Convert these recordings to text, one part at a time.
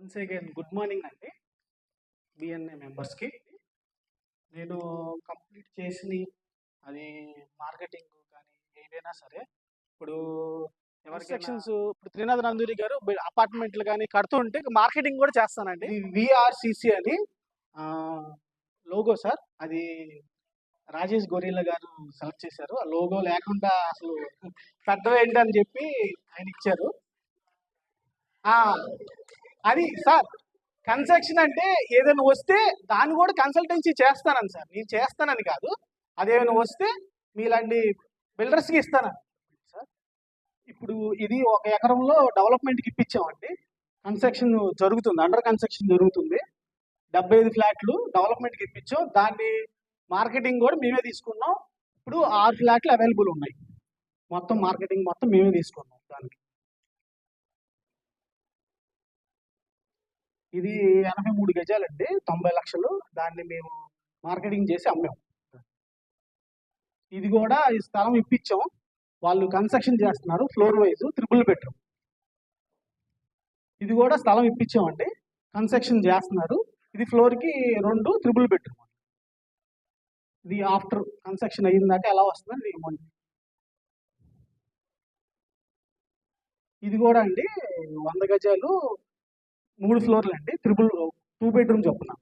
Once again good morning అండి BNA మెంబర్స్కి. నేను కంప్లీట్ చేసి అది మార్కెటింగ్ కానీ ఏదైనా సరే ఇప్పుడు ఎవరి సెక్షన్స్ ఇప్పుడు త్రినాథ్ నందూరి గారు అపార్ట్మెంట్లు కానీ కడుతూ ఉంటే మార్కెటింగ్ కూడా చేస్తానండి. విఆర్సిసి అని లోగో సార్, అది రాజేష్ గొరిల్లా గారు సెలెక్ట్ చేశారు. ఆ లోగో లేకుండా అసలు పెద్దవేంటి అని చెప్పి ఆయన ఇచ్చారు. అది సార్ కన్స్ట్రక్షన్ అంటే ఏదైనా వస్తే దాన్ని కూడా కన్సల్టెన్సీ చేస్తానని సార్, నేను చేస్తానని కాదు. అదేమైనా వస్తే మీలాంటి బిల్డర్స్కి ఇస్తానని సార్. ఇప్పుడు ఇది 1 ఎకరంలో డెవలప్మెంట్కి ఇప్పించామండి. కన్స్ట్రక్షన్ జరుగుతుంది, అండర్ కన్స్ట్రక్షన్ జరుగుతుంది. 75 ఫ్లాట్లు డెవలప్మెంట్కి ఇప్పించాం. దాన్ని మార్కెటింగ్ కూడా మేమే తీసుకున్నాం. ఇప్పుడు 6 ఫ్లాట్లు అవైలబుల్ ఉన్నాయి. మొత్తం మార్కెటింగ్ మొత్తం మేమే తీసుకున్నాం. దానికి ఇది 83 గజాలండి, 90 లక్షలు. దాన్ని మేము మార్కెటింగ్ చేసి అమ్మాం. ఇది కూడా ఈ స్థలం ఇప్పించాం, వాళ్ళు కన్స్ట్రక్షన్ చేస్తున్నారు. Floor wise 3 bedroom. ఇది కూడా స్థలం ఇప్పించామండి, కన్స్ట్రక్షన్ చేస్తున్నారు. ఇది ఫ్లోర్కి 2 3 బెడ్రూమ్. ఇది ఆఫ్టర్ కన్స్ట్రక్షన్ అయ్యిందాక ఎలా వస్తుందని ఇవ్వండి. ఇది కూడా అండి 100 గజాలు 3 ఫ్లోర్లు అండి, 2 బెడ్రూమ్ చొప్పున.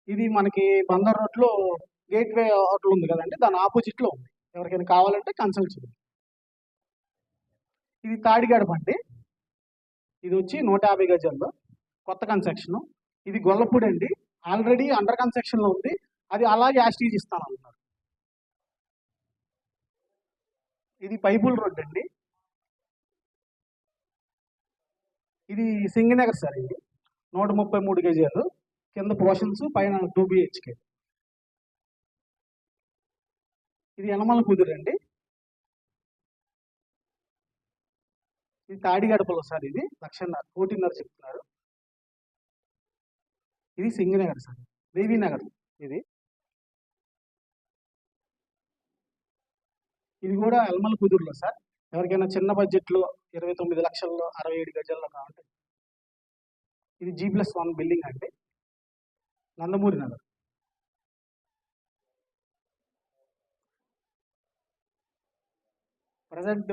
ఇది మనకి బందర్ రోడ్లో గేట్వే హోటల్ ఉంది కదండి, దాని ఆపోజిట్లో ఉంది. ఎవరికైనా కావాలంటే కన్సల్ట్ చేయండి. ఇది తాడిగడప అండి, ఇది వచ్చి 150 గజాల్లో కొత్త కన్స్ట్రక్షన్. ఇది గొల్లపూడి అండి, ఆల్రెడీ అండర్ కన్స్ట్రక్షన్లో ఉంది. అది అలాగే యాస్టీజ్ ఇస్తాను అంటున్నారు. ఇది పైపుల్ రోడ్ అండి, ఇది సింగనగర్ సార్. ఇది 133 గజాలు, కింద పోర్షన్స్, పైన 2 BHK. ఇది యనమల కుదురు అండి, ఇది తాడిగడపలో సార్. ఇది 1,00,000 1,50,000 చెప్తున్నారు. ఇది సింగనగర్ సార్, దేవీనగర్. ఇది కూడా యనమల కుదురులో సార్. ఎవరికైనా చిన్న బడ్జెట్లో 29 లక్షల్లో 67 గజాల్లో కావాలంటే. ఇది G+1 బిల్డింగ్ అండి, నందమూరి నగర్. ప్రజెంట్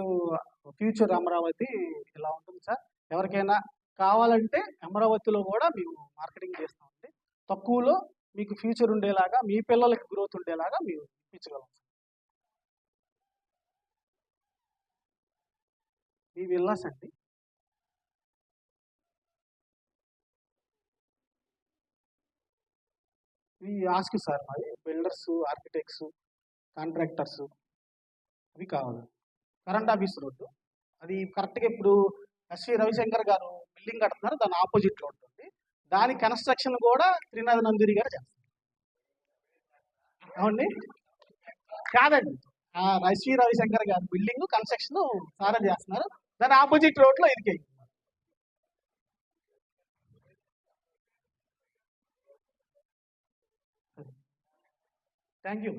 ఫ్యూచర్ అమరావతి ఇలా ఉంటుంది సార్. ఎవరికైనా కావాలంటే అమరావతిలో కూడా మేము మార్కెటింగ్ చేస్తామండి. తక్కువలో మీకు ఫ్యూచర్ ఉండేలాగా, మీ పిల్లలకి గ్రోత్ ఉండేలాగా మేము ఇప్పించగలం. ఈ విల్లాస్ అండి, ఇవి ఆస్క్ సార్. మాది బిల్డర్స్, ఆర్కిటెక్ట్స్, కాంట్రాక్టర్స్ అవి కావాలి. కరెంట్ ఆఫీస్ రోడ్డు, అది కరెక్ట్గా ఇప్పుడు ఎస్వి రవిశంకర్ గారు బిల్డింగ్ కడుతున్నారు, దాని ఆపోజిట్లో ఉంటుంది. దాని కన్స్ట్రక్షన్ కూడా త్రినాథ్ నందూరి గారు చేస్తారు. అవునండి, కాదండి, ఎస్వి రవిశంకర్ గారు బిల్డింగ్ కన్స్ట్రక్షన్ సారే చేస్తున్నారు. దాని ఆపోజిట్ రోడ్లో ఇదికే. Thank you.